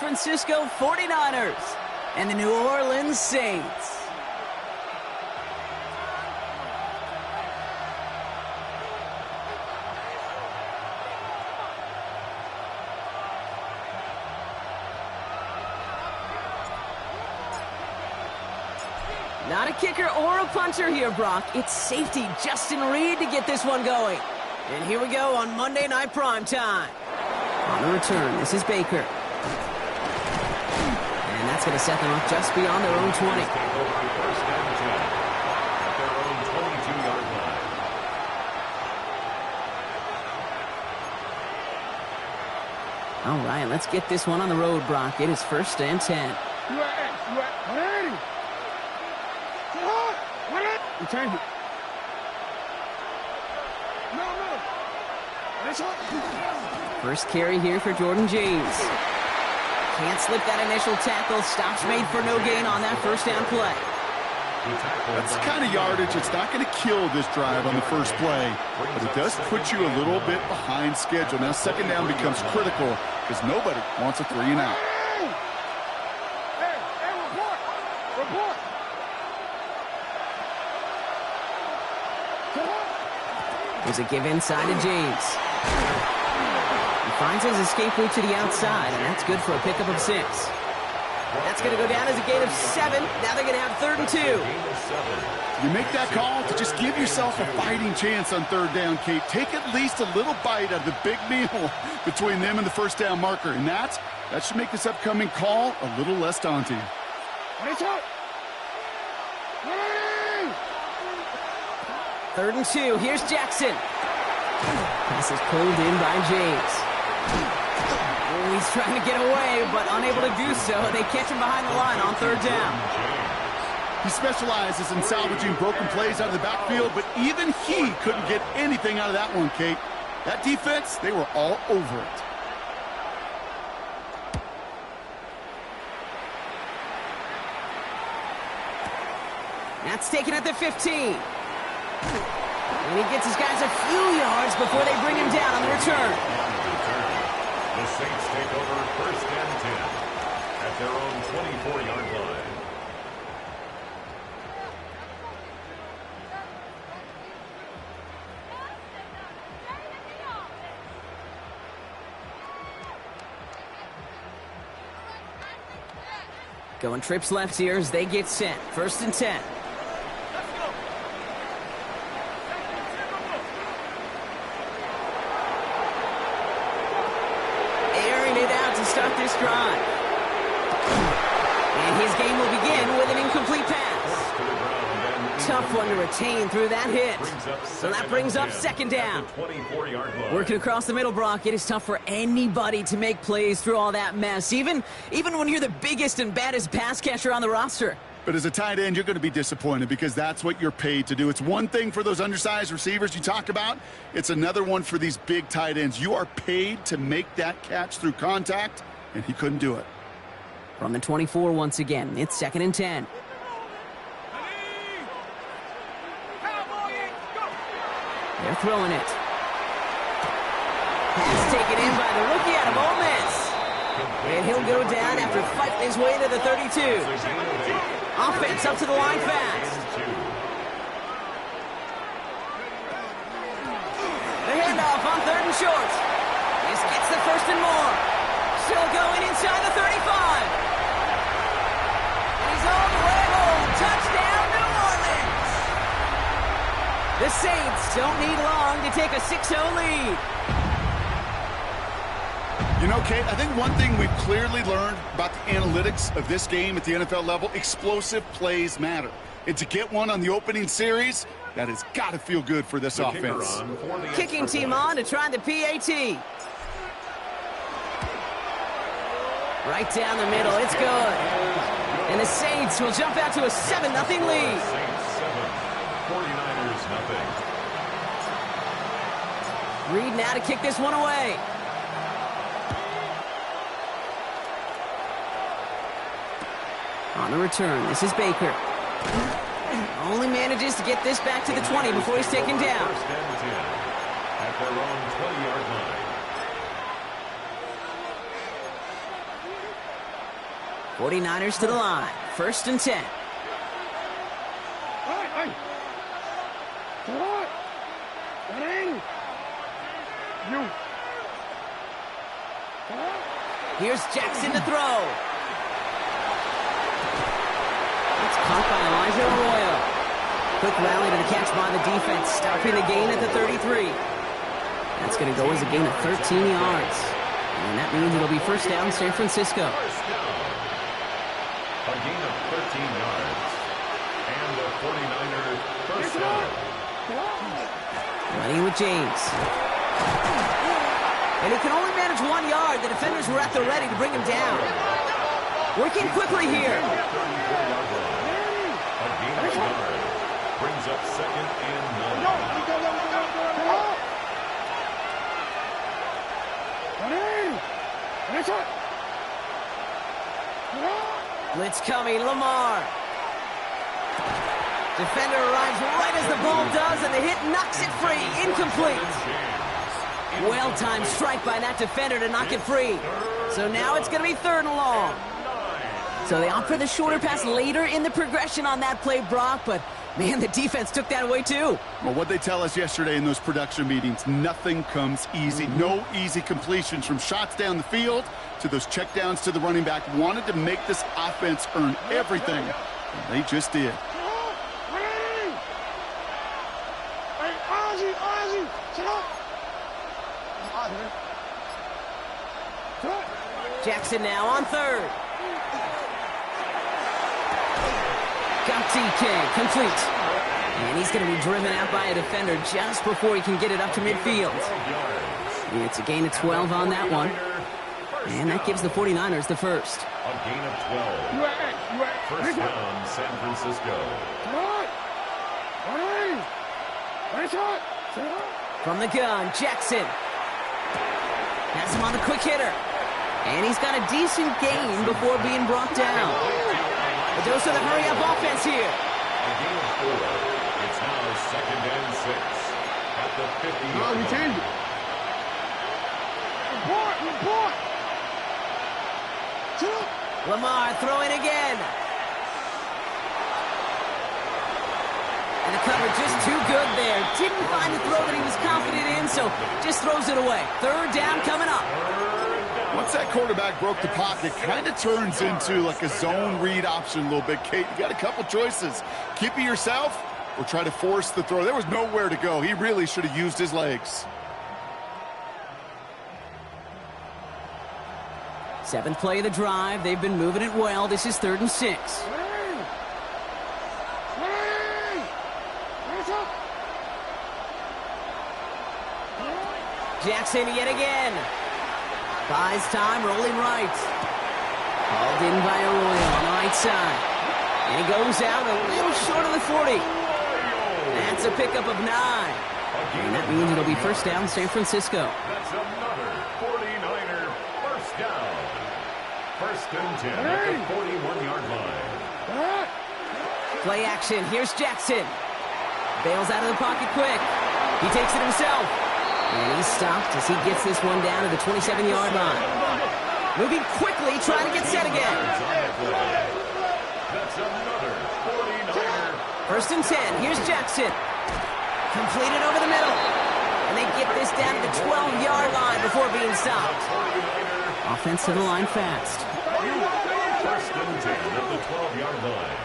Francisco 49ers and the New Orleans Saints. Not a kicker or a punter here, Brock. It's safety Justin Reed to get this one going. And here we go on Monday Night Primetime. On the return, this is Baker. And that's going to set them up just beyond their own 20. All right, let's get this one on the road, Brock. It is 1st and 10. Return. First carry here for Jordan James. Can't slip that initial tackle. Stops made for no gain on that first down play. That's the kind of yardage that's not going to kill this drive on the first play, but it does put you a little bit behind schedule. Now second down becomes critical because nobody wants a 3 and out. Report. There's a give inside to James. He finds his escape route to the outside, and that's good for a pickup of 6. That's going to go down as a gain of 7. Now they're going to have 3rd and 2. You make that call to just give yourself a fighting chance on 3rd down, Kate. Take at least a little bite out of the big meal between them and the first down marker, and that should make this upcoming call a little less daunting. Third and 2. Here's Jackson. Pass is pulled in by James. Oh, he's trying to get away, but unable to do so. They catch him behind the line on 3rd down. He specializes in salvaging broken plays out of the backfield, but even he couldn't get anything out of that one, Kate. That defense, they were all over it. That's taken at the 15. And he gets his guys a few yards before they bring him down on the return. The Saints take over 1st and 10 at their own 24-yard line. Going trips left here as they get set. 1st and 10. Start this drive. And his game will begin with an incomplete pass. Tough one to retain through that hit. So that brings up 2nd down. Working across the middle, Brock, it is tough for anybody to make plays through all that mess, even when you're the biggest and baddest pass catcher on the roster. But as a tight end, you're going to be disappointed because that's what you're paid to do. It's one thing for those undersized receivers you talk about. It's another one for these big tight ends. You are paid to make that catch through contact, and he couldn't do it. From the 24 once again, it's 2nd and 10. They're throwing it. Pass taken in by the rookie out of Ole Miss. And he'll go down after fighting his way to the 32. Offense up to the line fast. The handoff on 3rd and short. This gets the 1st and more. Still going inside the 35. He's all the way home. Touchdown, New Orleans. The Saints don't need long to take a 6-0 lead. You know, Kate, I think one thing we've clearly learned about the analytics of this game at the NFL level, explosive plays matter. And to get one on the opening series, that has got to feel good for this offense. Kicking team on to try the PAT. Right down the middle, it's good. And the Saints will jump out to a 7-0 lead. Saints 7, 49ers nothing. Reed now to kick this one away. On the return, this is Baker. Only manages to get this back to the 20 before he's taken down. 1st and 10 at their own 20-yard line. 49ers to the line. 1st and 10. Hey. Come on. Get in. You. Come on. Here's Jackson to throw. It's caught by Elijah Arroyo. Quick rally to the catch by the defense, stopping the gain at the 33. That's going to go as a gain of 13 yards. And that means it'll be 1st down, San Francisco. First down. A gain of 13 yards. And the 49er first down. Running with James. And he can only manage 1 yard. The defenders were at the ready to bring him down. Working quickly here. A gain of yard. Brings up 2nd and 9. Blitz coming, Lamar. Defender arrives right as the ball does, and the hit knocks it free. Incomplete. Well-timed strike by that defender to knock it free. So now it's going to be 3rd and long. So they opt for the shorter pass later in the progression on that play, Brock, but man, the defense took that away too. Well, what they tell us yesterday in those production meetings, nothing comes easy. No easy completions from shots down the field to those checkdowns to the running back. Wanted to make this offense earn everything. And they just did. Jackson now on 3rd. Got DK, complete. And he's going to be driven out by a defender just before he can get it up to midfield. It's a gain of 12 on that one. And that gives the 49ers the first. A gain of 12. First down, San Francisco. From the gun, Jackson. Has him on the quick hitter. And he's got a decent gain before being brought down. A dose of the hurry-up offense here. A gain of 4. It's now 2nd and 6. At the 50. No, we changed it. Report. Lamar throwing again. And the cover just too good there. Didn't find the throw that he was confident in, so just throws it away. 3rd down coming up. Once that quarterback broke the pocket, kind of turns into like a zone read option a little bit. Kate, you got a couple choices. Keep it yourself or try to force the throw. There was nowhere to go. He really should have used his legs. 7th play of the drive. They've been moving it well. This is 3rd and 6. Jackson yet again. Buys time, rolling right. Called in by Arroyo on the right side. And he goes out a little short of the 40. That's a pickup of 9. And that means it'll be 1st down, San Francisco. That's another 49er first down. 1st and 10 at the 41-yard line. Play action. Here's Jackson. Bails out of the pocket quick. He takes it himself. And he's stopped as he gets this one down to the 27-yard line. Moving quickly, trying to get set again. That's another 49er. 1st and 10. Here's Jackson. Completed over the middle. And they get this down to the 12-yard line before being stopped. Offense to the line fast. 1st and 10 at the 12-yard line.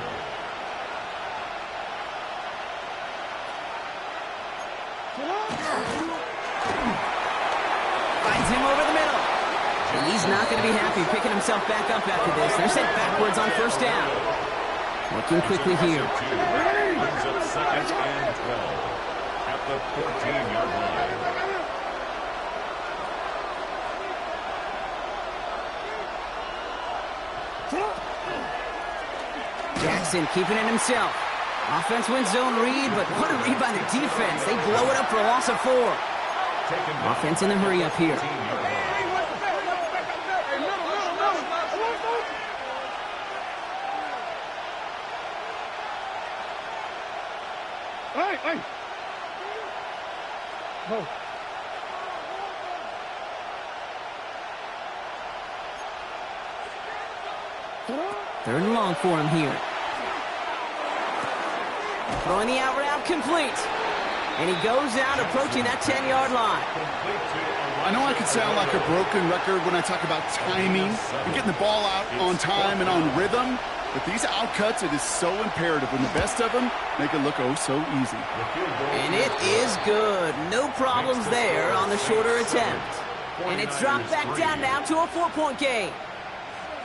Finds him over the middle. And he's not going to be happy picking himself back up after this. They're sent backwards on 1st down. Working quickly here. Brings up 2nd and 12 at the 14-yard line. Jackson keeping it himself. Offense wins zone read, but what a read by the defense. They blow it up for a loss of 4. Offense in the hurry up here. Hey. No. Third and long for him here. Throwing the out route complete. And he goes out approaching that 10-yard line. I know I can sound like a broken record when I talk about timing and getting the ball out on time and on rhythm, but these outcuts, it is so imperative when the best of them make it look oh so easy. And it is good. No problems there on the shorter attempt. And it's dropped back down now to a 4-point game.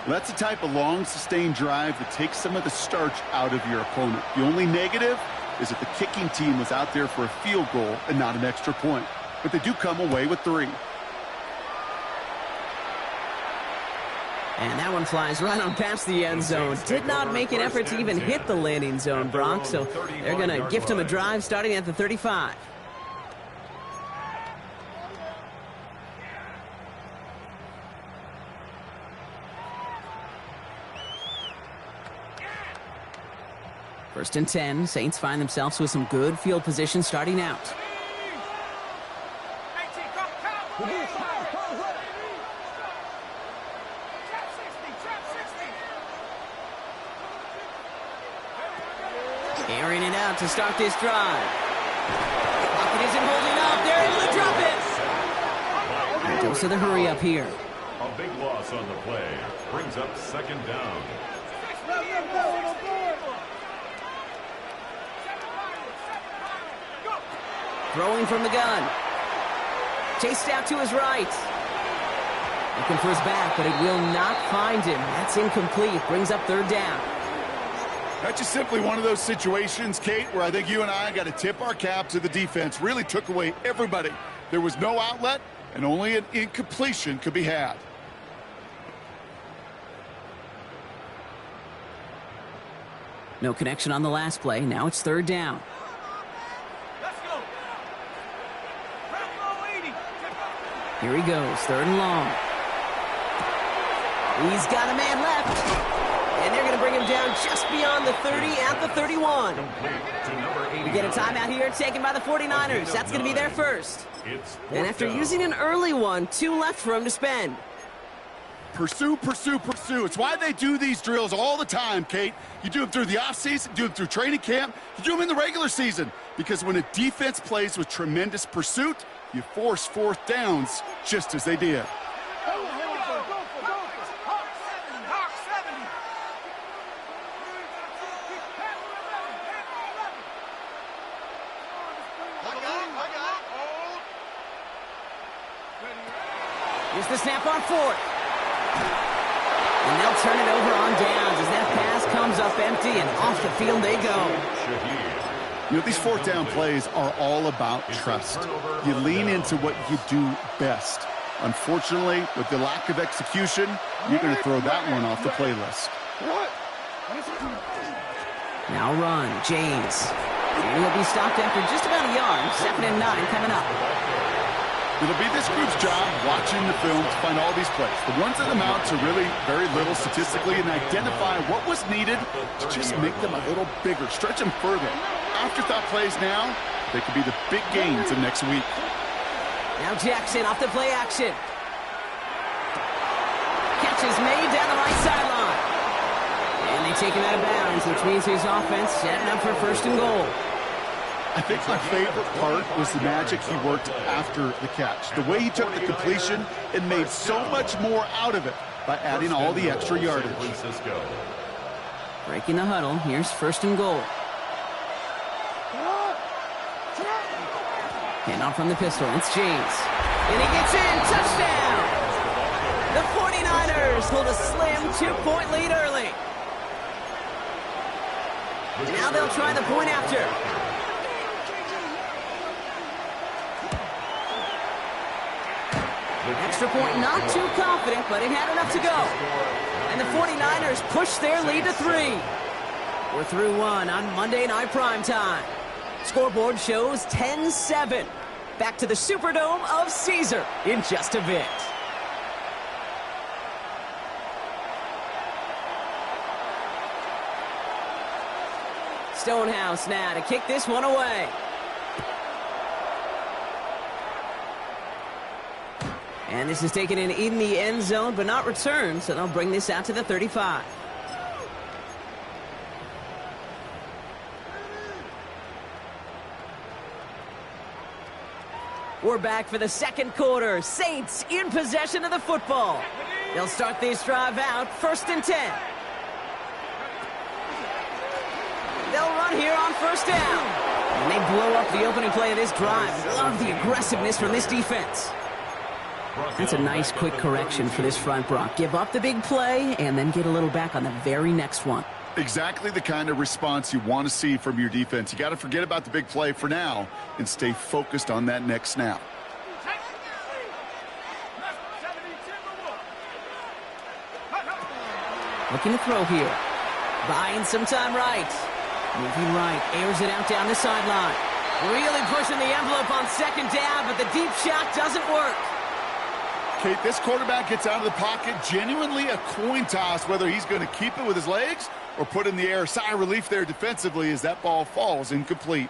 That's the type of long, sustained drive that takes some of the starch out of your opponent. The only negative is that the kicking team was out there for a field goal and not an extra point. But they do come away with 3. And that one flies right on past the end zone. Did not make an effort to even hit the landing zone, Brock, so they're going to gift him a drive starting at the 35. First and 10, Saints find themselves with some good field position starting out. Airing it out to start this drive. Pocket isn't holding up. They're able to drop it. Goes to the hurry up here. A big loss on the play. Brings up second down. Throwing from the gun. Chased out to his right. Looking for his back, but it will not find him. That's incomplete. Brings up third down. That's just simply one of those situations, Kate, where I think you and I got to tip our cap to the defense. Really took away everybody. There was no outlet, and only an incompletion could be had. No connection on the last play. Now it's third down. Here he goes, third and long. He's got a man left. And they're going to bring him down just beyond the 30 at the 31. We get a timeout here taken by the 49ers. That's going to be their first. And after using an early one, 2 left for him to spend. Pursue, pursue, pursue. It's why they do these drills all the time, Kate. You do them through the offseason, do them through training camp, you do them in the regular season. Because when a defense plays with tremendous pursuit, you force fourth downs just as they did. Here's the snap on fourth. And they'll turn it over on downs as that pass comes up empty and off the field they go. You know, these fourth down plays are all about trust. You lean into what you do best. Unfortunately, with the lack of execution, you're going to throw that one off the playlist. Now run, James. And he'll be stopped after just about a yard. 2nd and 9 coming up. It'll be this group's job watching the film to find all these plays. The ones that amount to really very little statistically and identify what was needed to just make them a little bigger, stretch them further. Afterthought plays now, they could be the big gains of next week. Now Jackson off the play action. Catch is made down the right sideline. And they take him out of bounds, which means his offense setting up for first and goal. I think my favorite part was the magic he worked after the catch. The way he took the completion and made so much more out of it by adding all the extra yardage. Breaking the huddle, here's first and goal. Hand off from the pistol, it's James. And he gets in, touchdown! The 49ers hold a slim 2-point lead early. Now they'll try the point after. Extra point, not too confident, but it had enough to go. And the 49ers push their lead to 3. We're through one on Monday Night Primetime. Scoreboard shows 10-7. Back to the Superdome of Caesar in just a bit. Stonehouse now to kick this one away. And this is taken in the end zone, but not returned, so they'll bring this out to the 35. We're back for the second quarter. Saints in possession of the football. They'll start this drive out, 1st and 10. They'll run here on 1st down. And they blow up the opening play of this drive. Love the aggressiveness from this defense. That's a nice quick correction for this front, Brock. Give up the big play and then get a little back on the very next one. Exactly the kind of response you want to see from your defense. You got to forget about the big play for now and stay focused on that next snap. Looking to throw here. Buying some time right. Moving right. Airs it out down the sideline. Really pushing the envelope on 2nd down, but the deep shot doesn't work. Kate, this quarterback gets out of the pocket, genuinely a coin toss whether he's going to keep it with his legs or put it in the air. Sigh of relief there defensively as that ball falls incomplete.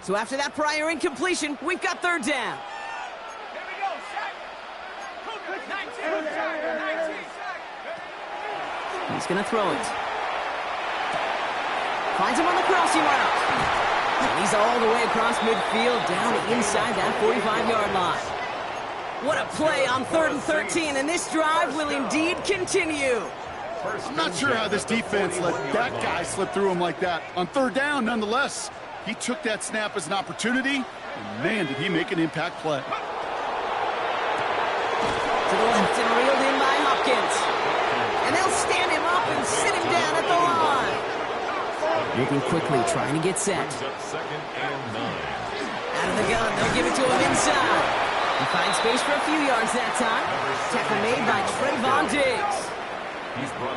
So after that prior incompletion, we've got 3rd down. Here we go, sack. 19. He's going to throw it. Finds him on the crossing route. And he's all the way across midfield, down inside that 45-yard line. What a play on 3rd and 13, and this drive will indeed continue. I'm not sure how this defense let that guy slip through him like that. On 3rd down, nonetheless, he took that snap as an opportunity, and man, did he make an impact play. To the left and reeled in by Hopkins. And they'll stand him up and sit him down at the line. Moving quickly, trying to get set. Brings up 2nd and 9. Out of the gun, they'll give it to him inside. He finds space for a few yards that time. Tackle made by Trayvon Diggs.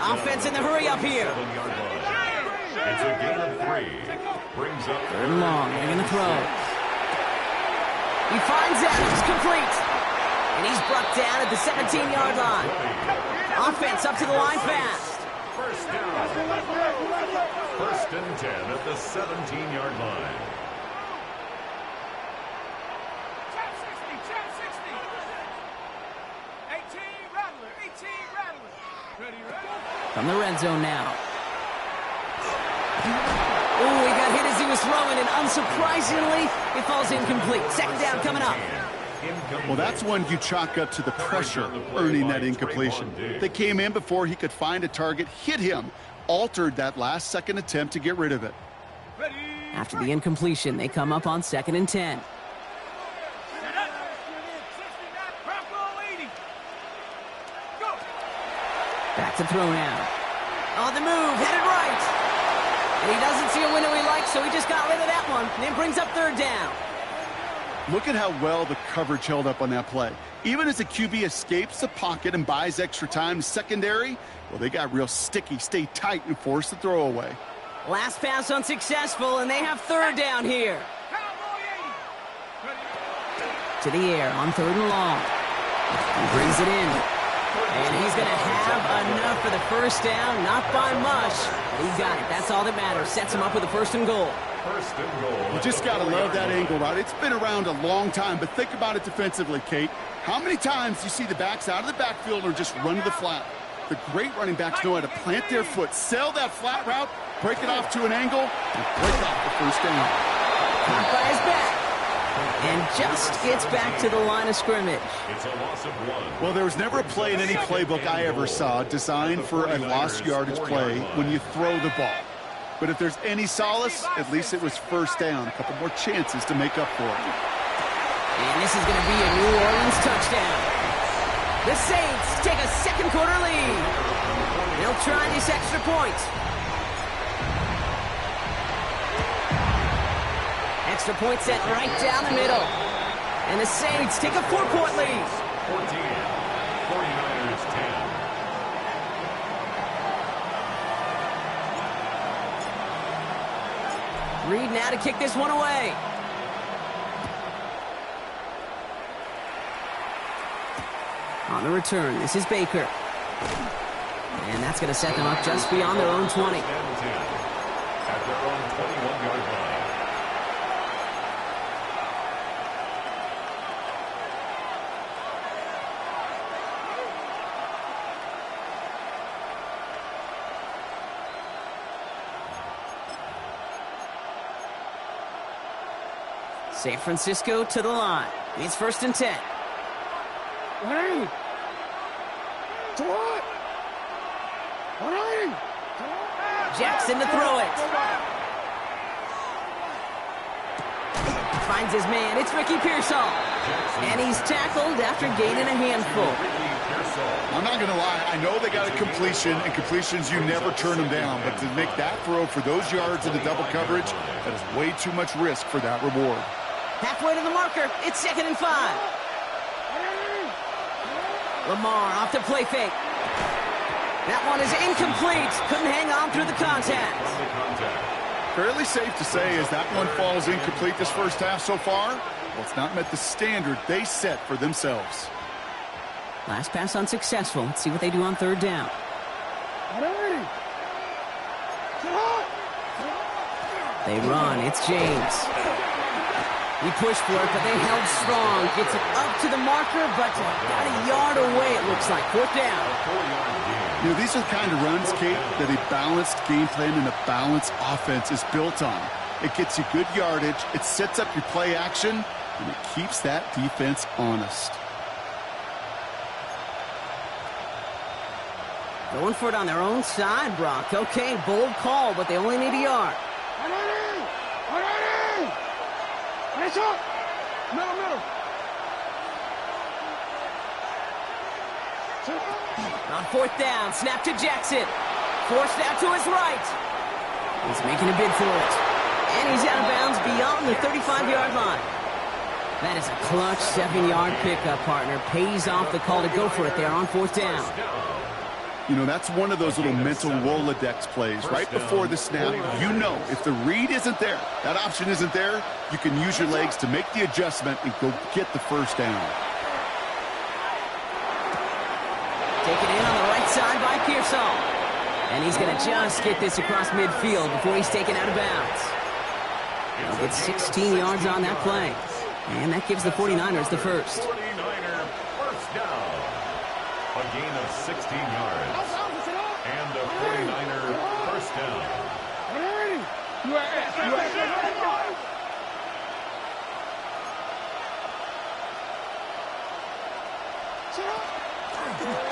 Offense in the hurry up here. It's a gain of 3. Brings up 3rd and long, they're going to throw. He finds Adams complete. And he's brought down at the 17-yard line. Offense up to the line fast. 1st down. 1st and 10 at the 17-yard line. Chap 60. 18 Rattler. Ready. From the red zone now. Oh, he got hit as he was throwing, and unsurprisingly, it falls incomplete. 2nd down coming up. Well, that's one you chalk up to the pressure earning that incompletion. They came in before he could find a target, hit him, altered that last-second attempt to get rid of it. After the incompletion, they come up on 2nd and 10. Back to throw now. On the move, headed right. And he doesn't see a window he likes, so he just got rid of that one. And it brings up 3rd down. Look at how well the coverage held up on that play. Even as the QB escapes the pocket and buys extra time secondary, well, they got real sticky, stay tight, and force the throw away. Last pass unsuccessful, and they have 3rd down here. To the air on 3rd and long. He brings it in. And he's going to have enough for the 1st down. Not by much. He got it. That's all that matters. Sets him up with a 1st and goal. 1st and goal. You just got to love that angle route. It's been around a long time, but think about it defensively, Kate. How many times do you see the backs out of the backfield or just run to the flat? The great running backs know how to plant their foot, sell that flat route, break it off to an angle, and break off the 1st down. Caught by his back. And just gets back to the line of scrimmage. It's a loss of 1. Well, there was never a play in any playbook I ever saw designed for a lost yardage play when you throw the ball. But if there's any solace, at least it was 1st down. A couple more chances to make up for it. And this is going to be a New Orleans touchdown. The Saints take a 2nd quarter lead. They'll try this extra point. Extra point set right down the middle. And the Saints take a 4-point lead. 14. 49ers 10. Reed now to kick this one away. On the return, this is Baker. And that's going to set them up just beyond their own 20. At their own 21-yard line. San Francisco to the line. It's 1st and 10. Jackson to throw it. Finds his man. It's Ricky Pearsall. And he's tackled after gaining a handful. I'm not going to lie. I know they got a completion, and completions, you never turn them down. But to make that throw for those yards in the double coverage, that is way too much risk for that reward. Halfway to the marker. It's 2nd and 5. Lamar off the play fake. That one is incomplete. Couldn't hang on through the contact. Fairly safe to say as that one falls incomplete this first half so far, well, it's not met the standard they set for themselves. Last pass unsuccessful. Let's see what they do on 3rd down. They run. It's James. He pushed for it, but they held strong. Gets it up to the marker, but about a yard away, it looks like. 4th down. You know, these are the kind of runs, Kate, that a balanced game plan and a balanced offense is built on. It gets you good yardage, it sets up your play action, and it keeps that defense honest. Going for it on their own side, Brock. Okay, bold call, but they only need a yard. Middle. On 4th down, snap to Jackson. Forced out to his right. He's making a bid for it. And he's out of bounds beyond the 35-yard line. That is a clutch 7-yard pickup, partner. Pays off the call to go for it there on 4th down. You know, that's one of those little mental Rolodex plays. Right before the snap, you know if the read isn't there, that option isn't there, you can use your legs to make the adjustment and go get the first down. Taken in on the right side by Pearsall. And he's going to just get this across midfield before he's taken out of bounds. He'll get 16 yards on that play. And that gives the 49ers the first. 49er first down. A gain of 16 yards. And a 49er first down.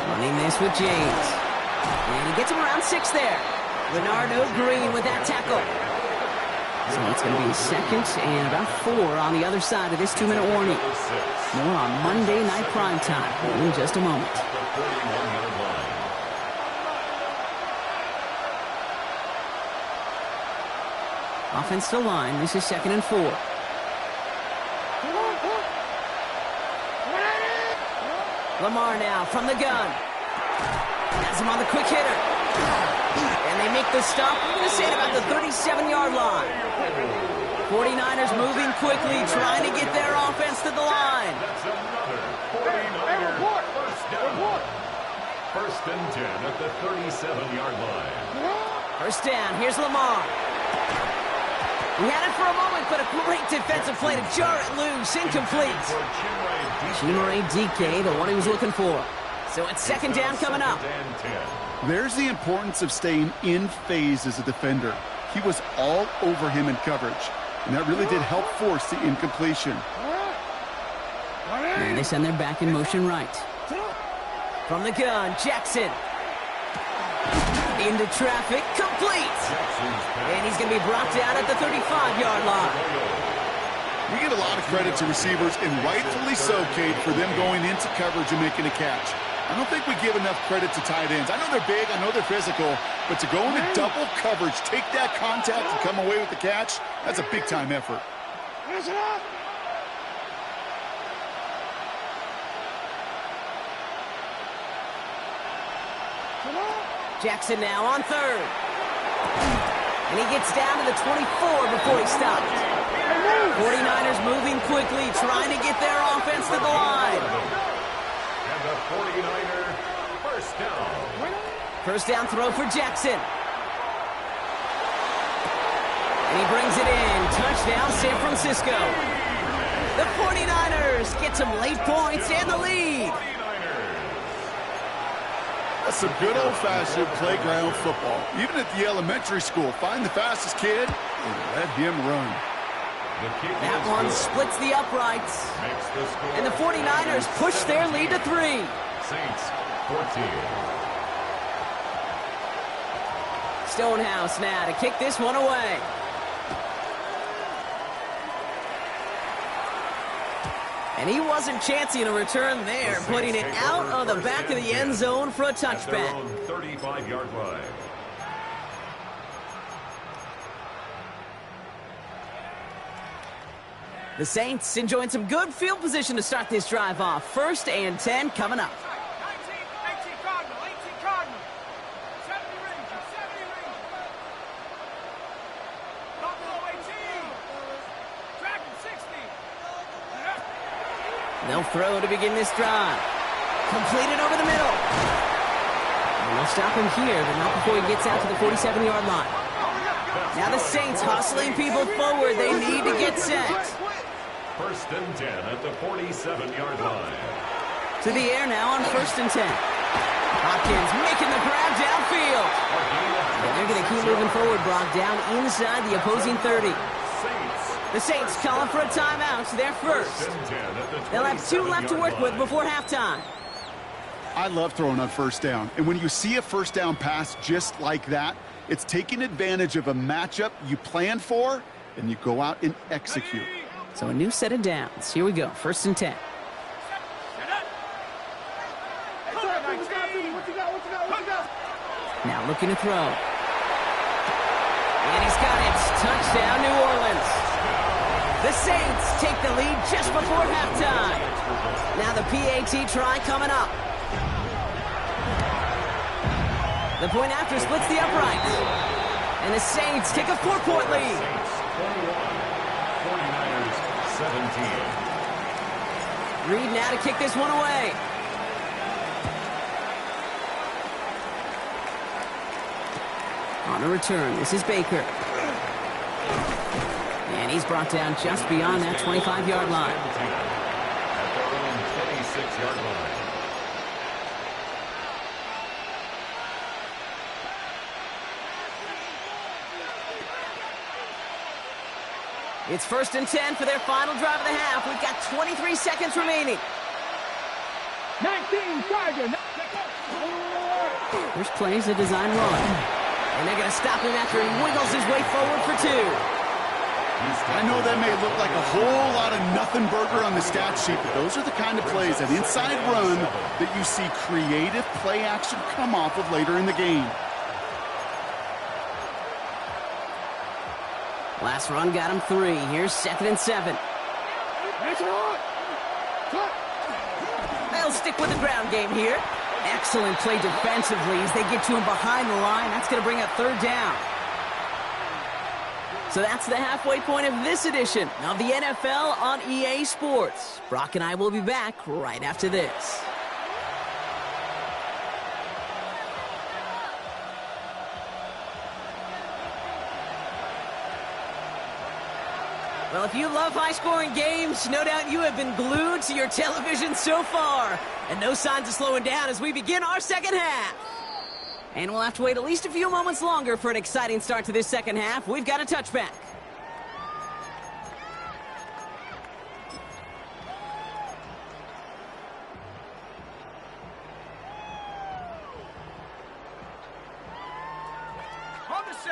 Running this with James. And he gets him around 6 there. Leonardo Green with that tackle. So it's going to be 2nd and about 4 on the other side of this 2-minute warning. More on Monday Night Primetime in just a moment. Offensive line. This is 2nd and 4. Lamar now from the gun. Has him on the quick hitter. And they make the stop. I'm going to say at about the 37-yard line. 49ers moving quickly, trying to get their offense to the line. That's another 49er first down. 1st and 10 at the 37-yard line. First down. Here's Lamar. He had it for a moment, but a great defensive play to jar it loose. Incomplete. Chimere Dike, the one he was looking for. So it's 2nd down coming up. There's the importance of staying in phase as a defender. He was all over him in coverage, and that really did help force the incompletion. And they send their back in motion right. From the gun, Jackson. Into traffic, complete. And he's going to be brought down at the 35-yard line. We get a lot of credit to receivers, and rightfully so, Kate, for them going into coverage and making a catch. I don't think we give enough credit to tight ends. I know they're big, I know they're physical, but to go into double coverage, take that contact and come away with the catch, that's a big-time effort. Jackson now on 3rd. And he gets down to the 24 before he stops. 49ers moving quickly, trying to get their offense to the line. And the 49er first down. First down throw for Jackson. And he brings it in. Touchdown, San Francisco. The 49ers get some late points and the lead. That's some good old-fashioned playground football. Even at the elementary school, find the fastest kid and let him run. That one splits the uprights. And the 49ers push their lead to 3. Saints 14. Stonehouse now to kick this one away. And he wasn't chancing a return there, putting it out of the back of the end zone for a touchback. 35-yard line. The Saints enjoying some good field position to start this drive off. 1st and 10 coming up. 18 Cardinal, 18 Cardinal. 70 Ranger, 70 Ranger. Buffalo 18. Dragon 60. They'll throw to begin this drive. Completed over the middle. And they'll stop him here, but not before he gets out to the 47-yard line. Now the Saints hustling people forward. They need to get set. 1st and 10 at the 47-yard line. To the air now on 1st and 10. Hopkins making the grab downfield. And they're going to keep moving forward, Brock, down inside the opposing 30. The Saints calling for a timeout. They're first. They'll have 2 left to work with before halftime. I love throwing on 1st down. And when you see a 1st down pass just like that, it's taking advantage of a matchup you planned for, and you go out and execute. So a new set of downs. Here we go. 1st and 10. Now looking to throw. And he's got it. Touchdown, New Orleans. The Saints take the lead just before halftime. Now the PAT try coming up. The point after splits the uprights. And the Saints take a 4-point lead. 49ers 17. Reed now to kick this one away. On a return, this is Baker. And he's brought down just beyond that 25-yard line. At their own 26-yard line. It's 1st and 10 for their final drive of the half. We've got 23 seconds remaining. 19 Tiger. First play is a design run. And they're going to stop him after he wiggles his way forward for 2. I know that may look like a whole lot of nothing burger on the stat sheet, but those are the kind of plays, that inside run, that you see creative play action come off of later in the game. Last run got him 3. Here's 2nd and 7. They'll stick with the ground game here. Excellent play defensively as they get to him behind the line. That's going to bring up 3rd down. So that's the halfway point of this edition of the NFL on EA Sports. Brock and I will be back right after this. Well, if you love high-scoring games, no doubt you have been glued to your television so far. And no signs of slowing down as we begin our second half. And we'll have to wait at least a few moments longer for an exciting start to this second half. We've got a touchback.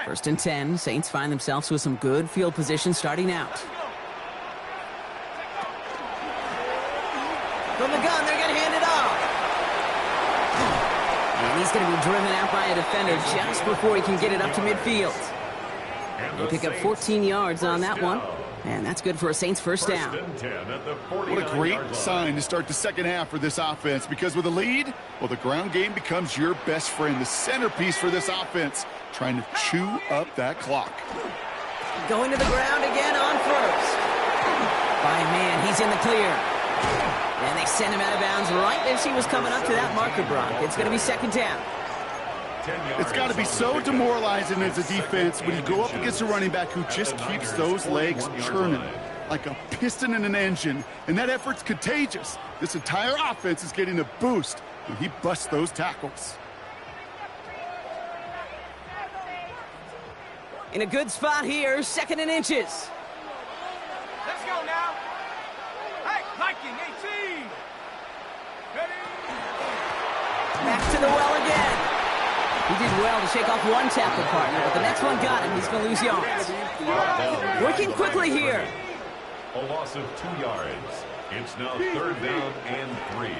First and 10, Saints find themselves with some good field position starting out. From the gun, they're going to hand it off. And he's going to be driven out by a defender just before he can get it up to midfield. They pick up 14 yards on that one. And that's good for a Saints first down. What a great sign to start the second half for this offense, because with a lead, well, the ground game becomes your best friend, the centerpiece for this offense, trying to chew up that clock. Going to the ground again on first. By man, he's in the clear. And they send him out of bounds right as he was coming up to that marker, Brock. It's going to be 2nd down. It's got to be so demoralizing as a defense when you go up against a running back who just keeps those legs churning like a piston in an engine, and that effort's contagious. This entire offense is getting a boost when he busts those tackles. In a good spot here, 2nd and inches. now. Hey, liking 18. Ready? Back to the well again. He did well to shake off one tackle partner, but the next one got him. He's going to lose yards. Working quickly here. A loss of 2 yards. It's now 3rd down and 3. 19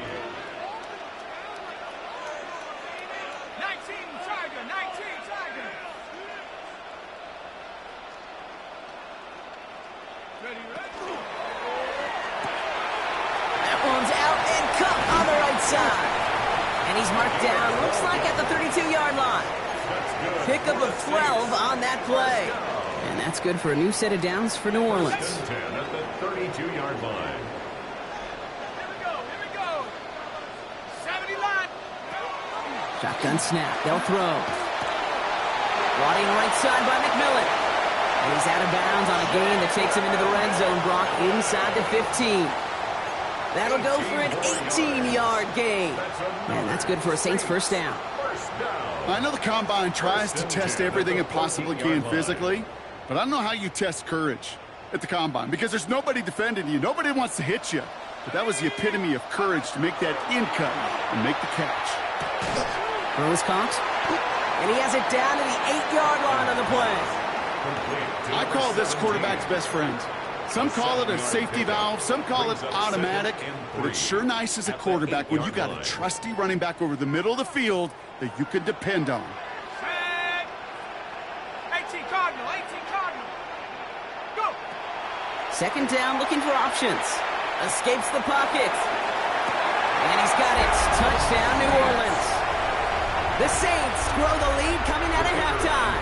Tiger, 19 Tiger. Ready, ready. That one's out and cut on the right side. And he's marked down, looks like at the 32-yard line. Pickup of 12 on that play. And that's good for a new set of downs for New Orleans. 10 at the 32-yard line. Here we go. 70 line. Shotgun snap, they'll throw. Wadding right side by McMillan. And he's out of bounds on a gain that takes him into the red zone, Brock, inside the 15. That'll go for an 18-yard gain. Man, that's good for a Saints first down. I know the Combine tries to test everything it possibly can physically, but I don't know how you test courage at the Combine because there's nobody defending you. Nobody wants to hit you. But that was the epitome of courage to make that in cut and make the catch. Throw is caught. And he has it down to the 8-yard line on the play. I call this quarterback's best friend. Some call it a safety valve, some call it automatic, but it's sure nice as a quarterback when you got a trusty running back over the middle of the field that you can depend on. Set. 18 Cardinal, 18 Cardinal. Go. Second down, looking for options. Escapes the pocket. And he's got it. Touchdown, New Orleans. The Saints grow the lead coming out of halftime.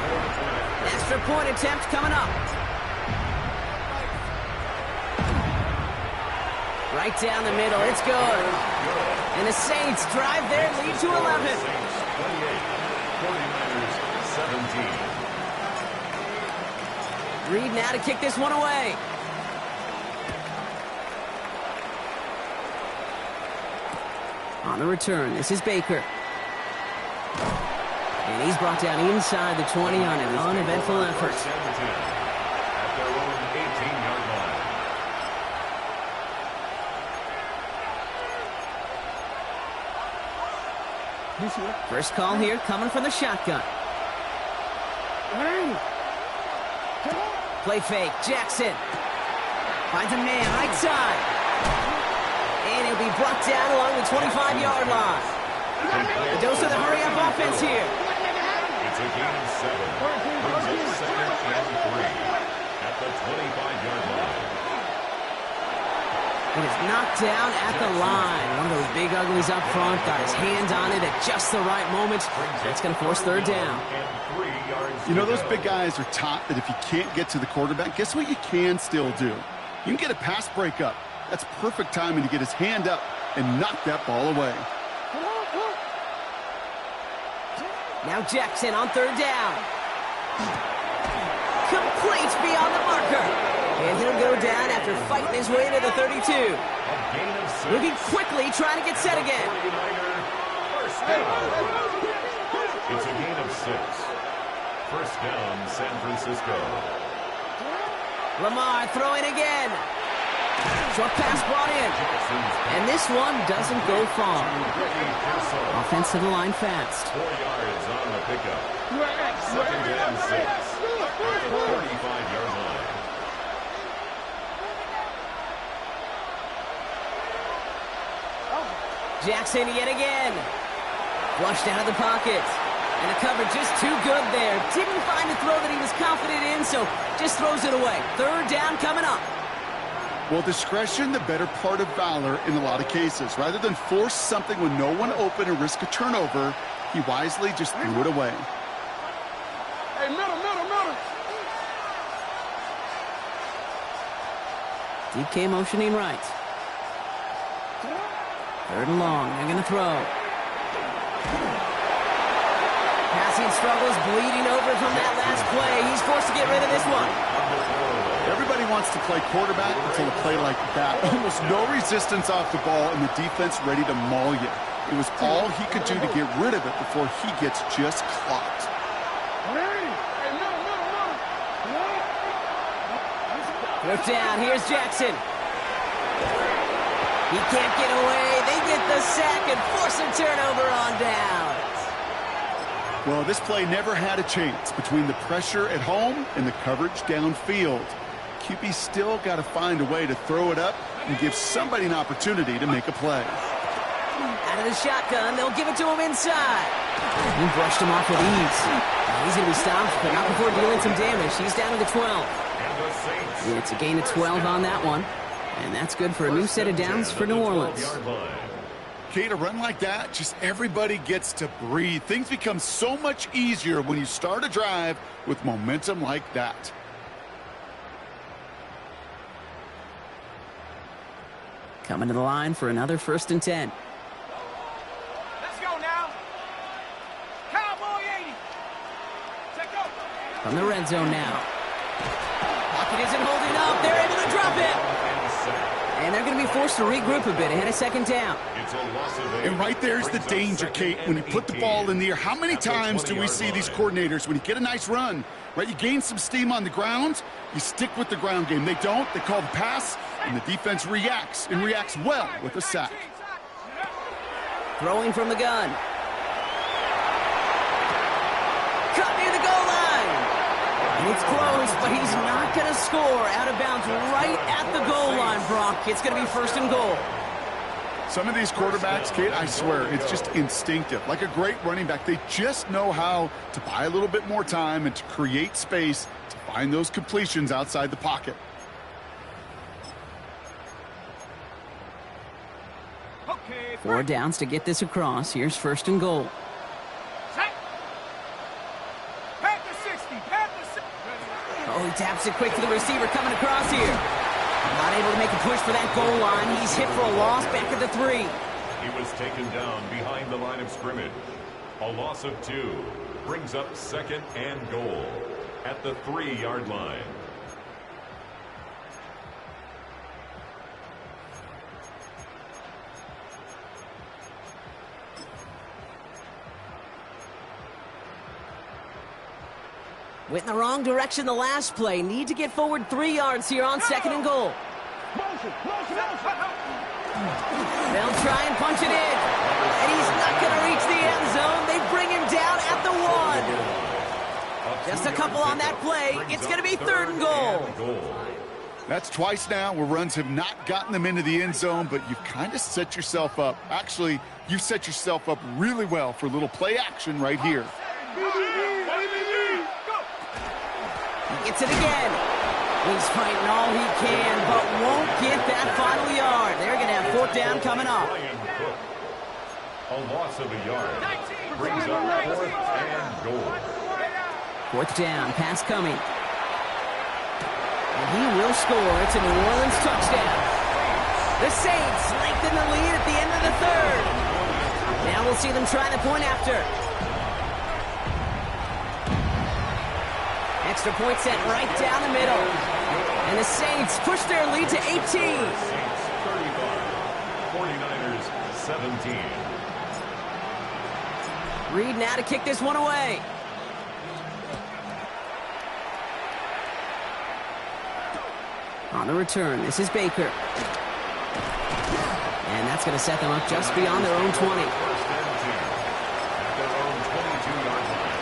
Extra point attempt coming up. Right down the middle, it's good. And the Saints drive their lead to 11. 49ers 17. Reed now to kick this one away. On the return, this is Baker. And he's brought down inside the 20 on an uneventful effort. 17 at their own 18-yard line. First call here coming from the shotgun. Play fake, Jackson. Finds a man right side. And he'll be brought down along the 25-yard line. The dose of the hurry-up offense here. It's a gain of 7. Brings it 2nd and 3 at the 25-yard line. It is knocked down at the line. One of those big uglies up front. Got his hands on it at just the right moment. That's going to force third down. You know, those big guys are taught that if you can't get to the quarterback, guess what you can still do? You can get a pass breakup. That's perfect timing to get his hand up and knock that ball away. Now Jackson on third down. Complete beyond the marker. And he'll go down after fighting his way to the 32. Moving quickly, trying to get set again. It's a gain of 6. First down, San Francisco. Lamar throwing again. Short pass brought in. And this one doesn't go far. Offense to the line fast. 4 yards on the pickup. 2nd and 6 at the 35-yard line. Jackson yet again. Flushed out of the pocket. And the cover just too good there. Didn't find a throw that he was confident in, so just throws it away. Third down coming up. Well, discretion, the better part of valor in a lot of cases. Rather than force something when no one open and risk a turnover, he wisely just threw it away. Hey, middle. DK motioning right. Third and long. They're going to throw. Passing struggles, bleeding over from that last play. He's forced to get rid of this one. Everybody wants to play quarterback until a play like that. Almost no resistance off the ball and the defense ready to maul you. It was all he could do to get rid of it before he gets just clocked. Fourth down, here's Jackson. He can't get away. They get the sack and force a turnover on down. Well, this play never had a chance between the pressure at home and the coverage downfield. QB still got to find a way to throw it up and give somebody an opportunity to make a play. Out of the shotgun, they'll give it to him inside. He brushed him off with ease. He's going to be stopped, but not before dealing some damage. He's down to the 12. And it's a gain of 12 on that one. And that's good for a new set of downs for New Orleans. Kate, a run like that, just everybody gets to breathe. Things become so much easier when you start a drive with momentum like that. Coming to the line for another 1st and 10. Let's go now. Cowboy 80. Take over. From the red zone now. Pocket isn't holding up. They're able to drop it. And they're going to be forced to regroup a bit ahead of 2nd down. And right there's the danger, Kate, when you put the ball in the air. How many times do we see these coordinators, when you get a nice run, right, you gain some steam on the ground, you stick with the ground game. They don't. They call the pass, and the defense reacts, and reacts well with a sack. Throwing from the gun. Cut near the goal line. And it's close, but he's not going to score. Out of bounds right at the goal line, Brock. It's going to be 1st and goal. Some of these quarterbacks, Kate, I swear, it's just instinctive. Like a great running back, they just know how to buy a little bit more time and to create space to find those completions outside the pocket. Okay. 4 downs to get this across. Here's 1st and goal. Set. Pat the 60. Pat the 60. Oh, he taps it quick to the receiver coming across here. Not able to make a push for that goal line. He's hit for a loss back at the 3. He was taken down behind the line of scrimmage. A loss of 2 brings up 2nd and goal at the 3-yard line. Went in the wrong direction the last play. Need to get forward 3 yards here on 2nd and goal. They'll try and punch it in. And he's not going to reach the end zone. They bring him down at the 1. Just a couple on that play. It's going to be 3rd and goal. That's twice now where runs have not gotten them into the end zone, but you've kind of set yourself up. Actually, you've set yourself up really well for a little play action right here. He gets it again. He's fighting all he can, but won't get that final yard. They're going to have 4th down coming up. A loss of a yard brings up 4th and goal. 4th down, pass coming. And he will score. It's a New Orleans touchdown. The Saints lengthen the lead at the end of the 3rd. Now we'll see them try the point after. Extra point set right down the middle. And the Saints push their lead to 18. Saints 35, 49ers 17. Reed now to kick this one away. On the return, this is Baker. And that's going to set them up just beyond their own 20. First and 10 at their own 22-yard line.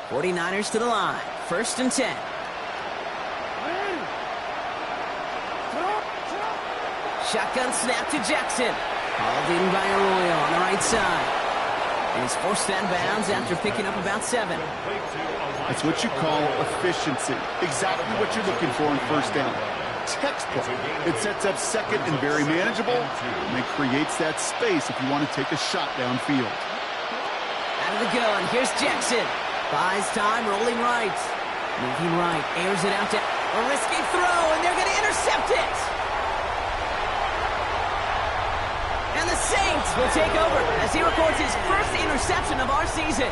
'49ers to the line. 1st and 10. Shotgun snap to Jackson. Hauled in by Arroyo on the right side. And he's forced out of bounds after picking up about 7. That's what you call efficiency. Exactly what you're looking for in 1st down. Textbook. It sets up 2nd and very manageable, and it creates that space if you want to take a shot downfield. Out of the gun, here's Jackson. Buys time, rolling right. Moving right, airs it out to a risky throw, and they're going to intercept it. And the Saints will take over as he records his first interception of our season.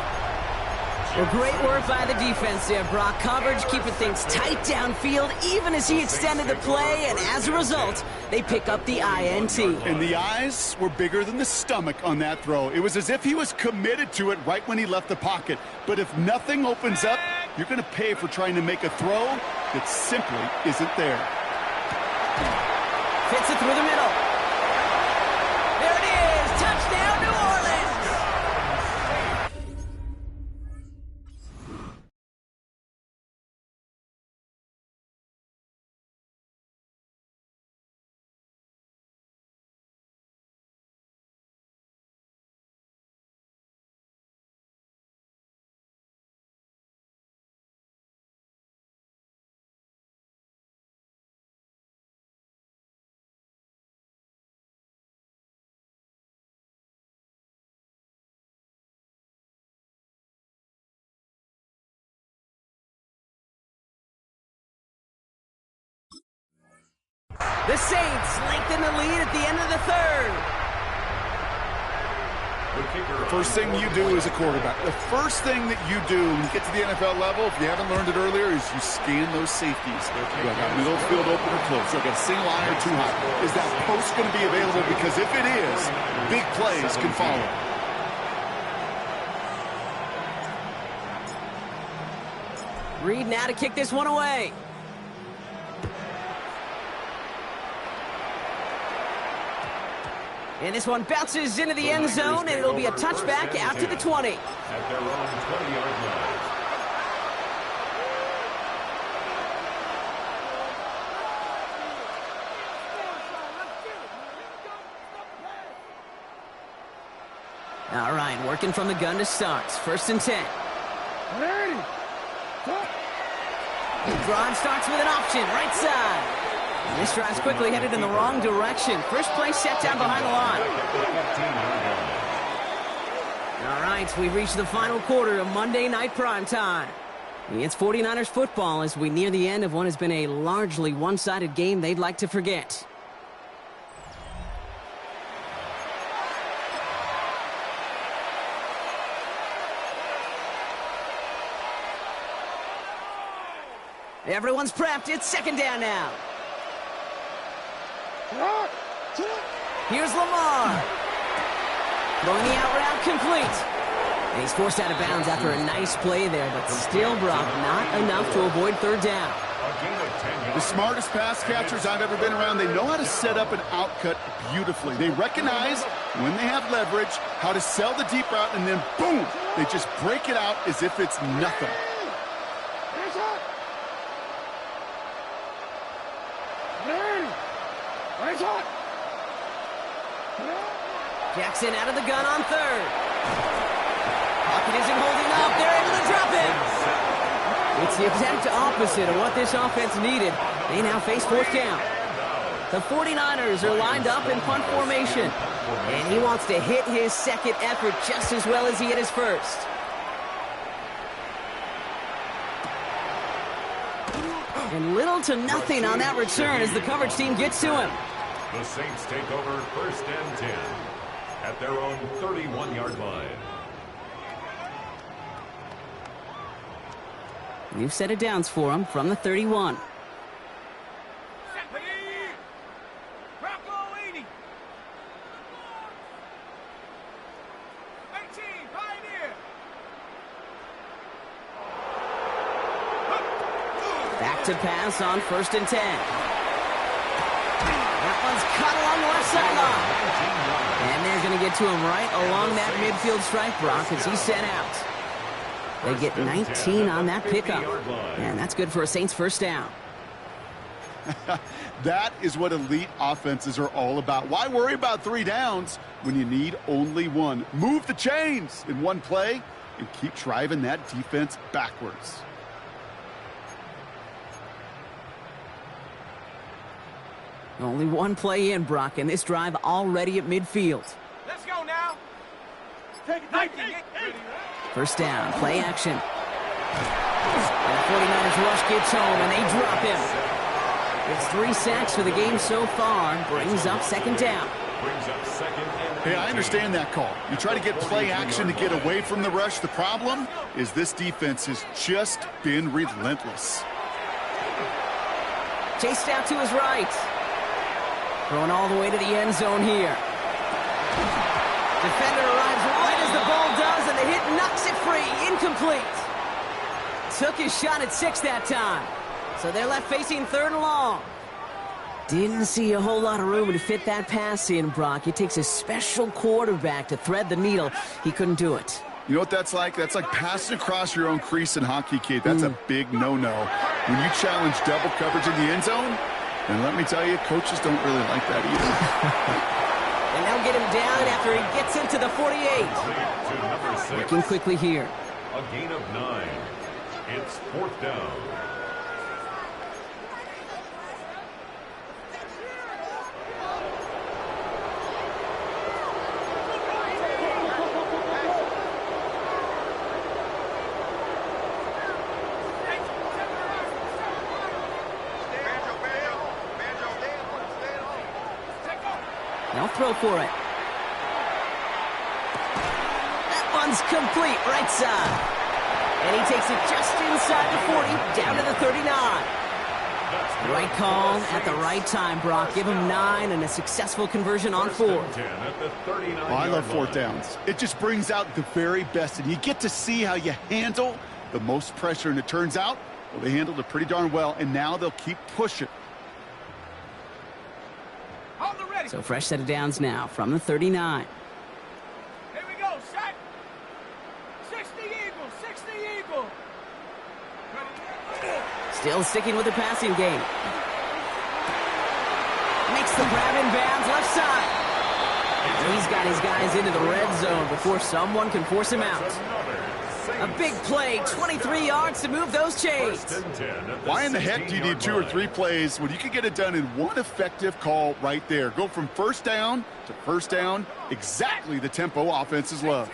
Well, great work by the defense there, Brock. Coverage, keeping things tight downfield, even as he extended the play, and as a result, they pick up the INT. And the eyes were bigger than the stomach on that throw. It was as if he was committed to it right when he left the pocket. But if nothing opens up, you're going to pay for trying to make a throw that simply isn't there. Fits it through the middle. There it is. Touchdown, New Orleans. The Saints lengthen the lead at the end of the third. First thing you do as a quarterback, the first thing that you do when you get to the NFL level, if you haven't learned it earlier, is you scan those safeties. You got middle field open or close. You got a single eye or too high. Is that post going to be available? Because if it is, big plays can follow. Reed now to kick this one away. And this one bounces into the end zone, and it'll be a touchback out to the 20. At their own 20-yard line. All right, working from the gun to start. 1st and 10. Drive starts with an option, right side. This drive's quickly headed in the wrong direction. First play set down behind the line. All right, we've reached the final quarter of Monday Night Primetime. It's 49ers football as we near the end of what has been a largely one-sided game they'd like to forget. Everyone's prepped. It's 2nd down now. Here's Lamar. Throwing the out route complete. And he's forced out of bounds after a nice play there, but still, Brock, not enough to avoid 3rd down. The smartest pass catchers I've ever been around, they know how to set up an outcut beautifully. They recognize when they have leverage, how to sell the deep route, and then boom, they just break it out as if it's nothing. Jackson out of the gun on 3rd. Pocket isn't holding up. They're able to drop it. It's the exact opposite of what this offense needed. They now face 4th down. The 49ers are lined up in punt formation. And he wants to hit his 2nd effort just as well as he hit his 1st. And little to nothing on that return as the coverage team gets to him. The Saints take over 1st and 10 at their own 31-yard line. You've set it downs for him from the 31. Bravo 80. 18, Pioneer. Back to pass on 1st and 10. That one's cut along the left sideline. And they're going to get to him right along that midfield stripe, Brock, as he's sent out. They get 19 on that pickup. And that's good for a Saints 1st down. That is what elite offenses are all about. Why worry about 3 downs when you need only 1? Move the chains in one play and keep driving that defense backwards. Only 1 play in, Brock, and this drive already at midfield. Let's go now. Take it, 19. 1st down, play action. And the 49ers rush gets home, and they drop him. It's 3 sacks for the game so far, brings up 2nd down. Brings up second and Hey, I understand that call. You try to get play action to get away from the rush. The problem is this defense has just been relentless. Chased out to his right. Throwing all the way to the end zone here. Defender arrives right as the ball does, and the hit knocks it free. Incomplete. Took his shot at 6 that time. So they're left facing 3rd and long. Didn't see a whole lot of room to fit that pass in, Brock. It takes a special quarterback to thread the needle. He couldn't do it. You know what that's like? That's like passing across your own crease in hockey, Kate. That's a big no-no. When you challenge double coverage in the end zone, and let me tell you, coaches don't really like that either. And they'll get him down after he gets into the 48. Working quickly here. A gain of 9. It's 4th down. They'll throw for it. That one's complete, right side. And he takes it just inside the 40, down to the 39. Right call at the right time, Brock. Give him 9 and a successful conversion on 4th. Oh, I love 4th downs. It just brings out the very best, and you get to see how you handle the most pressure, and it turns out, well, they handled it pretty darn well, and now they'll keep pushing. So fresh set of downs now from the 39. Here we go, set. 60 Eagle, 60 Eagle. Still sticking with the passing game. Makes the grab in bounds left side. He's got his guys into the red zone before someone can force him out. A big play, 23 yards to move those chains. Why in the heck do you need 2 or 3 plays when you can get it done in one effective call right there? Go from 1st down to 1st down, exactly the tempo offenses love.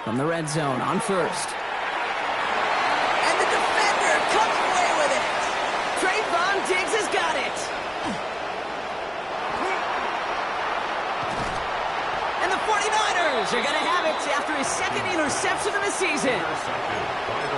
From the red zone on 1st. And the defender comes away with it. Trayvon Diggs has got it. And the 49ers are going to have it after his 2nd interception of the season.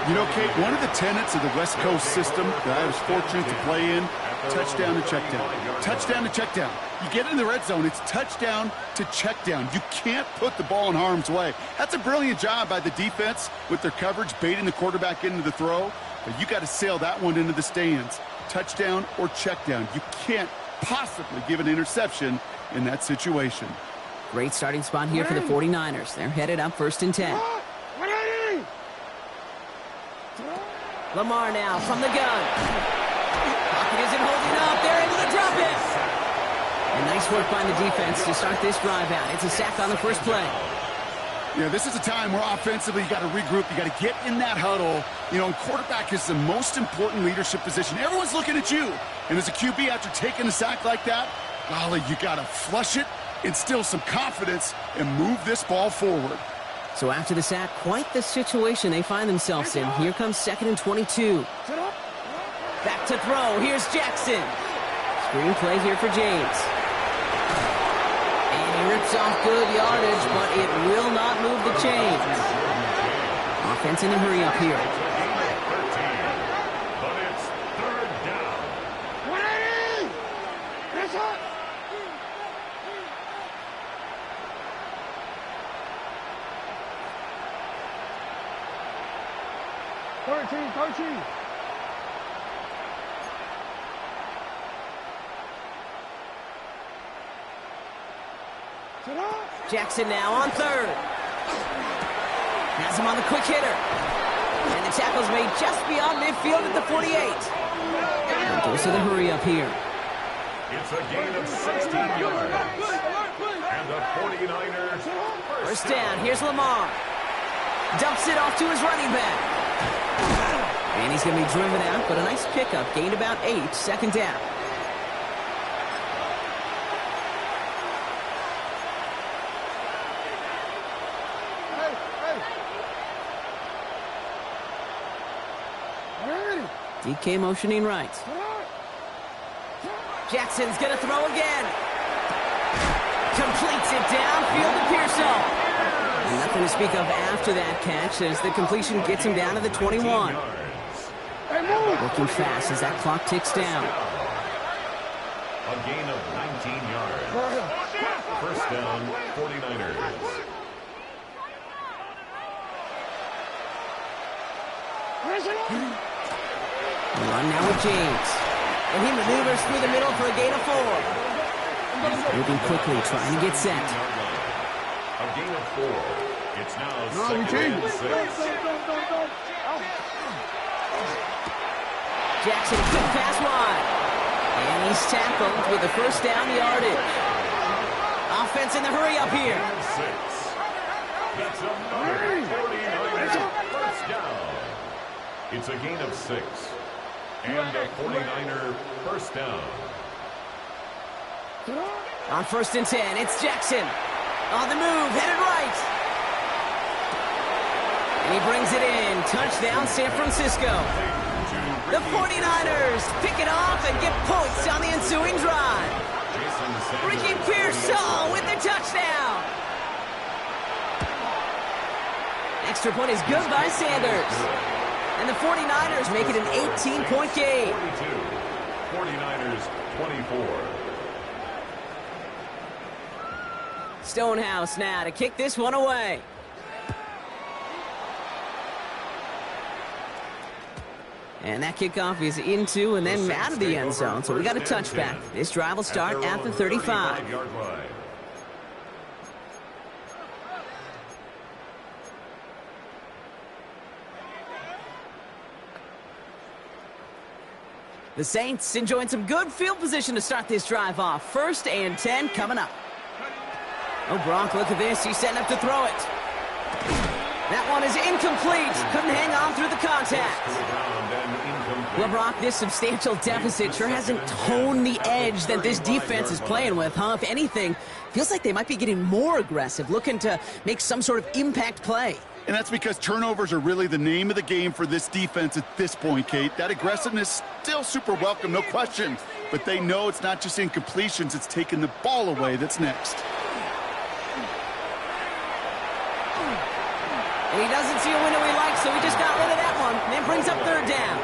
You know, Kate, one of the tenets of the West Coast system that I was fortunate to play in, touchdown to check down. Touchdown to check down. You get in the red zone, it's touchdown to check down. You can't put the ball in harm's way. That's a brilliant job by the defense with their coverage, baiting the quarterback into the throw. But you got to sail that one into the stands. Touchdown or check down. You can't possibly give an interception in that situation. Great starting spot here for the 49ers. They're headed up 1st and 10. Lamar now from the gun. Pocket isn't holding up. They're able to drop it. And nice work by the defense to start this drive out. It's a sack on the first play. Yeah, this is a time where offensively you got to regroup. You got to get in that huddle. You know, and quarterback is the most important leadership position. Everyone's looking at you. And as a QB, after taking a sack like that, golly, you got to flush it, instill some confidence, and move this ball forward. So after the sack, quite the situation they find themselves in. Here comes 2nd and 22. Back to throw. Here's Jackson. Screen play here for James. And he rips off good yardage, but it will not move the chains. Offense in a hurry up here. But it's 3rd down. 13. Jackson now on 3rd. Has him on the quick hitter. And the tackle's made just beyond midfield at the 48. And goes to the hurry up here. It's a gain of 16 yards. And the 49ers. First down. Here's Lamar. Dumps it off to his running back. And he's going to be driven out, but a nice pickup. Gained about 8. 2nd down. DK motioning right. Jackson's going to throw again. Completes it downfield to Pearsall. And nothing to speak of after that catch as the completion gets him down to the 21. Working fast as that clock ticks down. A gain of 19 yards. First down, 49ers. Run now with James. And he maneuvers through the middle for a gain of 4. Moving quickly, trying to get set. A gain of 4. It's now second and 6. Jackson, quick pass wide. And he's tackled with the first down yardage. Offense in the hurry up here. 6. That's another 49er first down. It's a gain of 6. And a 49er first down. On 1st and 10, it's Jackson. On the move, headed right. And he brings it in. Touchdown, San Francisco. The 49ers pick it off and get points on the ensuing drive. Ricky Pearsall with the touchdown. Extra point is good by Sanders. And the 49ers make it an 18-point game. 49ers 24. Stonehouse now to kick this one away. And that kickoff is into and then out of the end zone. So we got a touchback. This drive will start at the 35. The Saints enjoying some good field position to start this drive off. 1st and 10 coming up. Oh, Gronk, look at this. He's setting up to throw it. That one is incomplete. Couldn't hang on through the contact. Well, Brock, this substantial deficit sure hasn't toned the edge that this defense is playing with, huh? If anything, feels like they might be getting more aggressive, looking to make some sort of impact play. And that's because turnovers are really the name of the game for this defense at this point, Kate. That aggressiveness still super welcome, no question. But they know it's not just incompletions, it's taking the ball away that's next. And he doesn't see a window he likes, so he just got rid of that one. And it brings up 3rd down.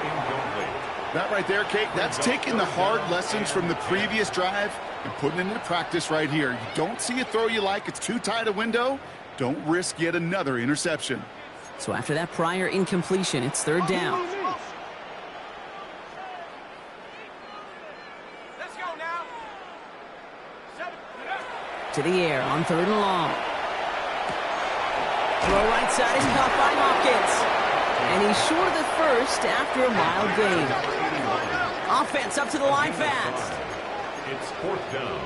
That right there, Kate, that's taking the hard lessons from the previous drive and putting it into practice right here. You don't see a throw you like, it's too tight a window. Don't risk yet another interception. So after that prior incompletion, it's 3rd down. Let's go now. To the air on 3rd and long. Throw right side is caught by Hopkins. And he's short of the first after a mild gain. Offense up to the line fast. It's 4th down.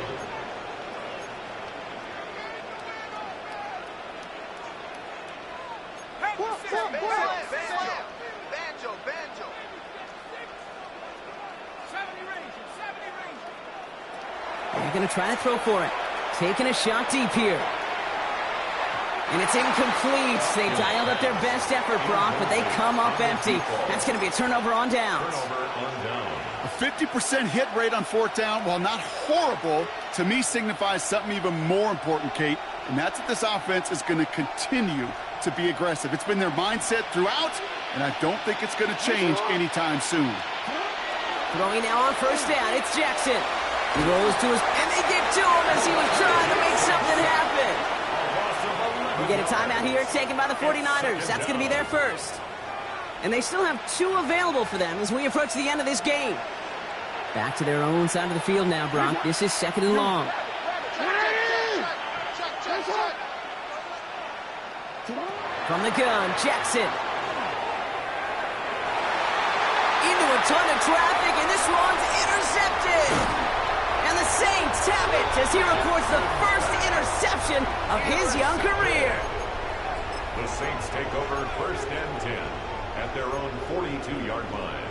Banjo. 70 Ranger. They're going to try to throw for it. Taking a shot deep here. And it's incomplete. They dialed up their best effort, Brock, but they come up empty. That's going to be a turnover on downs. A 50% hit rate on 4th down, while not horrible, to me signifies something even more important, Kate. And that's that this offense is going to continue to be aggressive. It's been their mindset throughout, and I don't think it's going to change anytime soon. Throwing now on 1st down, it's Jackson. He rolls to his, and they get to him as he was trying to make something happen. We get a timeout here taken by the 49ers. That's going to be their first. And they still have 2 available for them as we approach the end of this game. Back to their own side of the field now, Brock. This is 2nd and long. From the gun, Jackson. Into a ton of traffic, and this one's intercepted. And the Saints have it as he records the first interception of his young career. The Saints take over 1st and 10 at their own 42-yard line.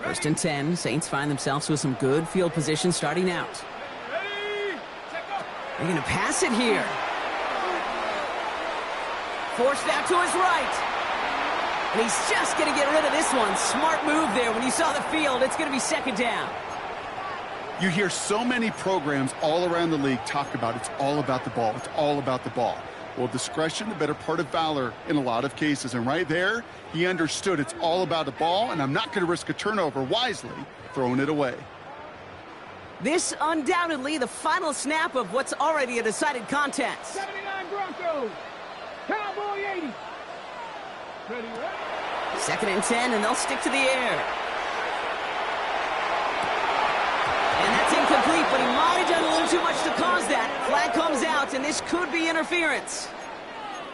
1st and 10, Saints find themselves with some good field position starting out. They're going to pass it here. Forced out to his right. And he's just going to get rid of this one. Smart move there. When you saw the field, it's going to be second down. You hear so many programs all around the league talk about it's all about the ball. It's all about the ball. Well, discretion, the better part of valor in a lot of cases. And right there, he understood it's all about the ball, and I'm not going to risk a turnover, wisely throwing it away. This undoubtedly the final snap of what's already a decided contest. 79 Broncos. Cowboy 80. Ready, right? 2nd and 10, and they'll stick to the air. And that's incomplete, but he might have done a little too much to cause that. Flag comes out, and this could be interference.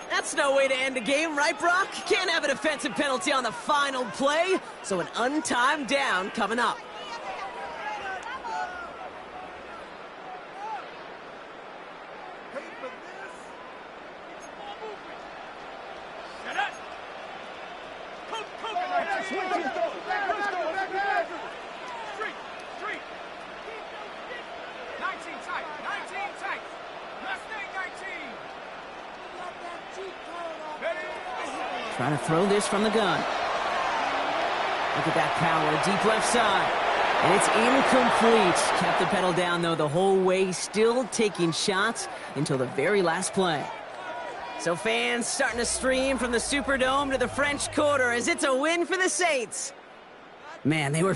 That's no way to end a game, right, Brock? Can't have a defensive penalty on the final play, so an untimed down coming up. Trying to throw this from the gun. Look at that power, deep left side. And it's incomplete. Kept the pedal down, though, the whole way, still taking shots until the very last play. So fans starting to stream from the Superdome to the French Quarter as it's a win for the Saints. Man, they were...